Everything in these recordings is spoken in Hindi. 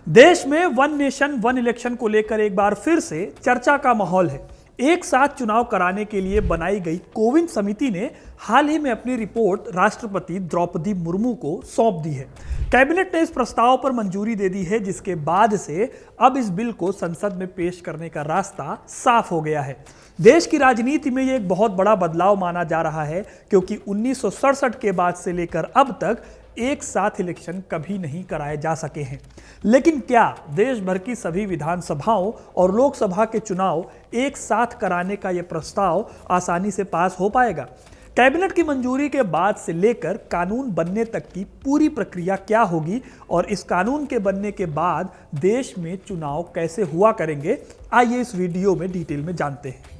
देश में वन नेशन वन इलेक्शन को लेकर एक बार फिर से चर्चा का माहौल है। एक साथ चुनाव कराने के लिए बनाई गई कोविंद समिति ने हाल ही में अपनी रिपोर्ट राष्ट्रपति द्रौपदी मुर्मू को सौंप दी है। कैबिनेट ने इस प्रस्ताव पर मंजूरी दे दी है, जिसके बाद से अब इस बिल को संसद में पेश करने का रास्ता साफ हो गया है। देश की राजनीति में ये एक बहुत बड़ा बदलाव माना जा रहा है, क्योंकि 1967 के बाद से लेकर अब तक एक साथ इलेक्शन कभी नहीं कराए जा सके हैं। लेकिन क्या देश भर की सभी विधानसभाओं और लोकसभा के चुनाव एक साथ कराने का यह प्रस्ताव आसानी से पास हो पाएगा? कैबिनेट की मंजूरी के बाद से लेकर कानून बनने तक की पूरी प्रक्रिया क्या होगी और इस कानून के बनने के बाद देश में चुनाव कैसे हुआ करेंगे, आइए इस वीडियो में डिटेल में जानते हैं।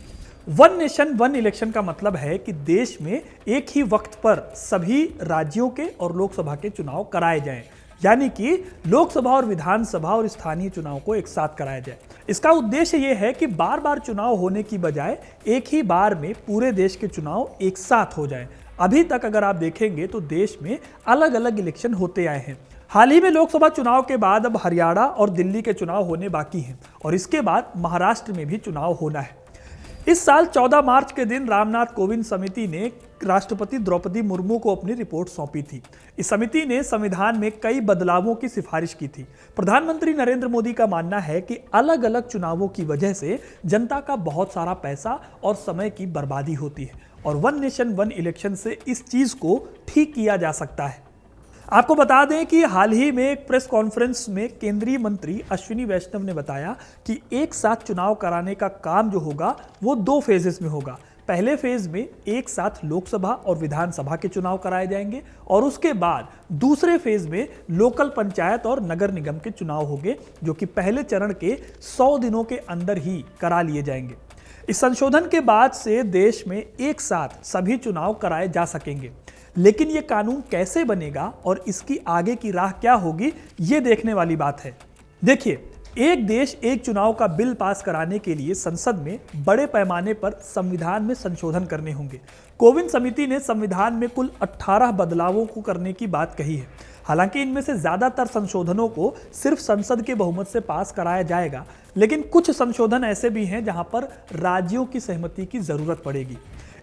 वन नेशन वन इलेक्शन का मतलब है कि देश में एक ही वक्त पर सभी राज्यों के और लोकसभा के चुनाव कराए जाएं, यानी कि लोकसभा और विधानसभा और स्थानीय चुनाव को एक साथ कराया जाए। इसका उद्देश्य यह है कि बार बार चुनाव होने की बजाय एक ही बार में पूरे देश के चुनाव एक साथ हो जाएं। अभी तक अगर आप देखेंगे तो देश में अलग अलग इलेक्शन होते आए हैं। हाल ही में लोकसभा चुनाव के बाद अब हरियाणा और दिल्ली के चुनाव होने बाकी हैं और इसके बाद महाराष्ट्र में भी चुनाव होना है। इस साल 14 मार्च के दिन रामनाथ कोविंद समिति ने राष्ट्रपति द्रौपदी मुर्मू को अपनी रिपोर्ट सौंपी थी। इस समिति ने संविधान में कई बदलावों की सिफारिश की थी। प्रधानमंत्री नरेंद्र मोदी का मानना है कि अलग अलग चुनावों की वजह से जनता का बहुत सारा पैसा और समय की बर्बादी होती है और वन नेशन वन इलेक्शन से इस चीज को ठीक किया जा सकता है। आपको बता दें कि हाल ही में एक प्रेस कॉन्फ्रेंस में केंद्रीय मंत्री अश्विनी वैष्णव ने बताया कि एक साथ चुनाव कराने का काम जो होगा वो 2 फेजेस में होगा। पहले फेज में एक साथ लोकसभा और विधानसभा के चुनाव कराए जाएंगे और उसके बाद दूसरे फेज में लोकल पंचायत और नगर निगम के चुनाव होंगे, जो कि पहले चरण के 100 दिनों के अंदर ही करा लिए जाएंगे। इस संशोधन के बाद से देश में एक साथ सभी चुनाव कराए जा सकेंगे। लेकिन यह कानून कैसे बनेगा और इसकी आगे की राह क्या होगी, ये देखने वाली बात है। देखिए, एक देश एक चुनाव का बिल पास कराने के लिए संसद में बड़े पैमाने पर संविधान में संशोधन करने होंगे। कोविंद समिति ने संविधान में कुल 18 बदलावों को करने की बात कही है। हालांकि इनमें से ज्यादातर संशोधनों को सिर्फ संसद के बहुमत से पास कराया जाएगा, लेकिन कुछ संशोधन ऐसे भी हैं जहां पर राज्यों की सहमति की जरूरत पड़ेगी।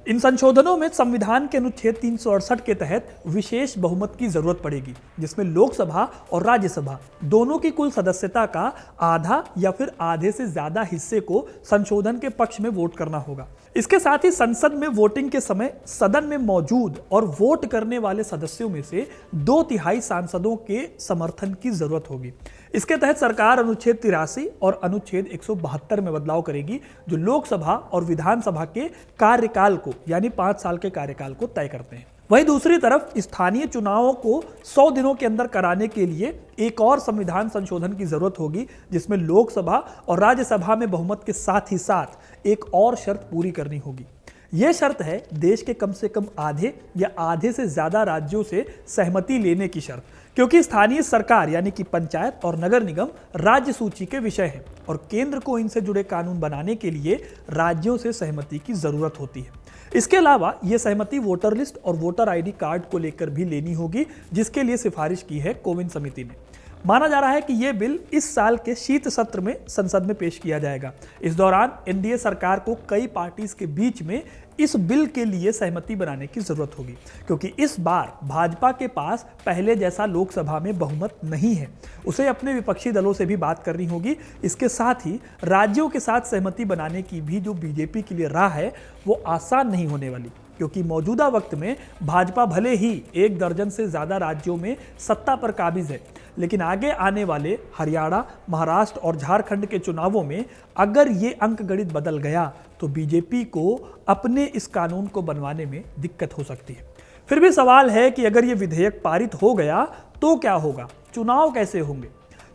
इन संशोधनों में संविधान के अनुच्छेद 368 के तहत विशेष बहुमत की जरूरत पड़ेगी, जिसमें लोकसभा और राज्यसभा दोनों की कुल सदस्यता का आधा या फिर आधे से ज्यादा हिस्से को संशोधन के पक्ष में वोट करना होगा। इसके साथ ही संसद में वोटिंग के समय सदन में मौजूद और वोट करने वाले सदस्यों में से 2/3 सांसदों के समर्थन की जरूरत होगी। इसके तहत सरकार अनुच्छेद 83 और अनुच्छेद 172 में बदलाव करेगी, जो लोकसभा और विधानसभा के कार्यकाल को यानी 5 साल के कार्यकाल को तय करते हैं। वहीं दूसरी तरफ स्थानीय चुनावों को 100 दिनों के अंदर कराने के लिए एक और संविधान संशोधन की जरूरत होगी, जिसमें लोकसभा और राज्यसभा में बहुमत के साथ ही साथ एक और शर्त पूरी करनी होगी। यह शर्त है देश के कम से कम आधे या आधे से ज्यादा राज्यों से सहमति लेने की शर्त, क्योंकि स्थानीय सरकार यानी कि पंचायत और नगर निगम राज्य सूची के विषय हैं और केंद्र को इनसे जुड़े कानून बनाने के लिए राज्यों से सहमति की जरूरत होती है। इसके अलावा यह सहमति वोटर लिस्ट और वोटर आईडी कार्ड को लेकर भी लेनी होगी, जिसके लिए सिफारिश की है कोविंद समिति ने। माना जा रहा है कि यह बिल इस साल के शीत सत्र में संसद में पेश किया जाएगा। इस दौरान एनडीए सरकार को कई पार्टीज के बीच में इस बिल के लिए सहमति बनाने की जरूरत होगी, क्योंकि इस बार भाजपा के पास पहले जैसा लोकसभा में बहुमत नहीं है। उसे अपने विपक्षी दलों से भी बात करनी होगी। इसके साथ ही राज्यों के साथ सहमति बनाने की भी जो बीजेपी के लिए राह है वो आसान नहीं होने वाली, क्योंकि मौजूदा वक्त में भाजपा भले ही 1 दर्जन से ज्यादा राज्यों में सत्ता पर काबिज है, लेकिन आगे आने वाले हरियाणा, महाराष्ट्र और झारखंड के चुनावों में अगर ये अंकगणित बदल गया तो बीजेपी को अपने इस कानून को बनवाने में दिक्कत हो सकती है। फिर भी सवाल है कि अगर ये विधेयक पारित हो गया तो क्या होगा, चुनाव कैसे होंगे?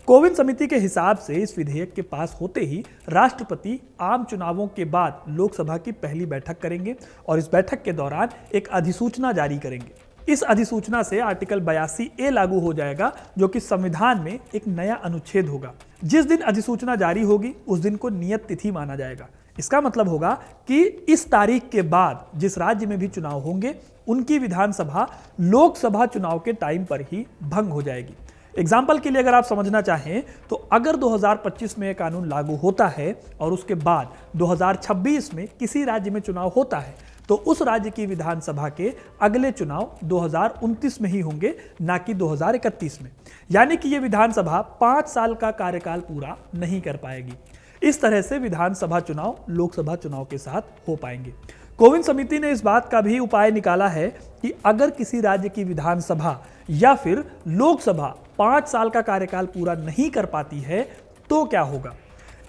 कोविंद समिति के हिसाब से इस विधेयक के पास होते ही राष्ट्रपति आम चुनावों के बाद लोकसभा की पहली बैठक करेंगे और इस बैठक के दौरान एक अधिसूचना जारी करेंगे। इस अधिसूचना से आर्टिकल 82A लागू हो जाएगा, जो कि संविधान में एक नया अनुच्छेद होगा। जिस दिन अधिसूचना जारी होगी उस दिन को नियत तिथि माना जाएगा। इसका मतलब होगा कि इस तारीख के बाद जिस राज्य में भी चुनाव होंगे उनकी विधानसभा लोकसभा चुनाव के टाइम पर ही भंग हो जाएगी। एग्जाम्पल के लिए अगर आप समझना चाहें तो अगर 2025 में यह कानून लागू होता है और उसके बाद 2026 में किसी राज्य में चुनाव होता है तो उस राज्य की विधानसभा के अगले चुनाव 2029 में ही होंगे, ना कि 2031 में। यानी कि यह विधानसभा 5 साल का कार्यकाल पूरा नहीं कर पाएगी। इस तरह से विधानसभा चुनाव लोकसभा चुनाव के साथ हो पाएंगे। कोविंद समिति ने इस बात का भी उपाय निकाला है कि अगर किसी राज्य की विधानसभा या फिर लोकसभा 5 साल का कार्यकाल पूरा नहीं कर पाती है तो क्या होगा।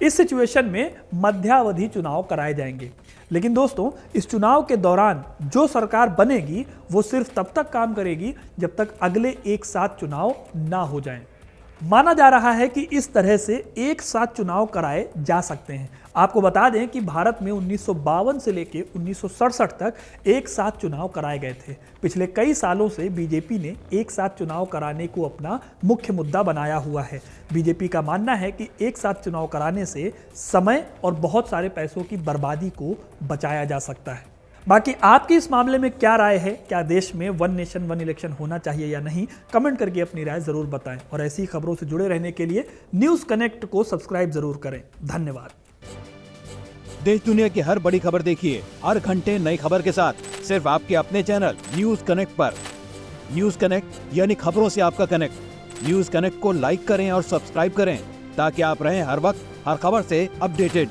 इस सिचुएशन में मध्यावधि चुनाव कराए जाएंगे। लेकिन दोस्तों, इस चुनाव के दौरान जो सरकार बनेगी वो सिर्फ तब तक काम करेगी जब तक अगले एक साथ चुनाव ना हो जाएं। माना जा रहा है कि इस तरह से एक साथ चुनाव कराए जा सकते हैं। आपको बता दें कि भारत में 1952 से लेकर 1967 तक एक साथ चुनाव कराए गए थे। पिछले कई सालों से बीजेपी ने एक साथ चुनाव कराने को अपना मुख्य मुद्दा बनाया हुआ है। बीजेपी का मानना है कि एक साथ चुनाव कराने से समय और बहुत सारे पैसों की बर्बादी को बचाया जा सकता है। बाकी आपकी इस मामले में क्या राय है? क्या देश में वन नेशन वन इलेक्शन होना चाहिए या नहीं? कमेंट करके अपनी राय जरूर बताएं और ऐसी खबरों से जुड़े रहने के लिए न्यूज़ कनेक्ट को सब्सक्राइब जरूर करें। धन्यवाद। देश दुनिया की हर बड़ी खबर देखिए हर घंटे नई खबर के साथ सिर्फ आपके अपने चैनल न्यूज़ कनेक्ट पर। न्यूज़ कनेक्ट यानी खबरों से आपका कनेक्ट। न्यूज़ कनेक्ट को लाइक करें और सब्सक्राइब करें ताकि आप रहें हर वक्त हर खबर से अपडेटेड।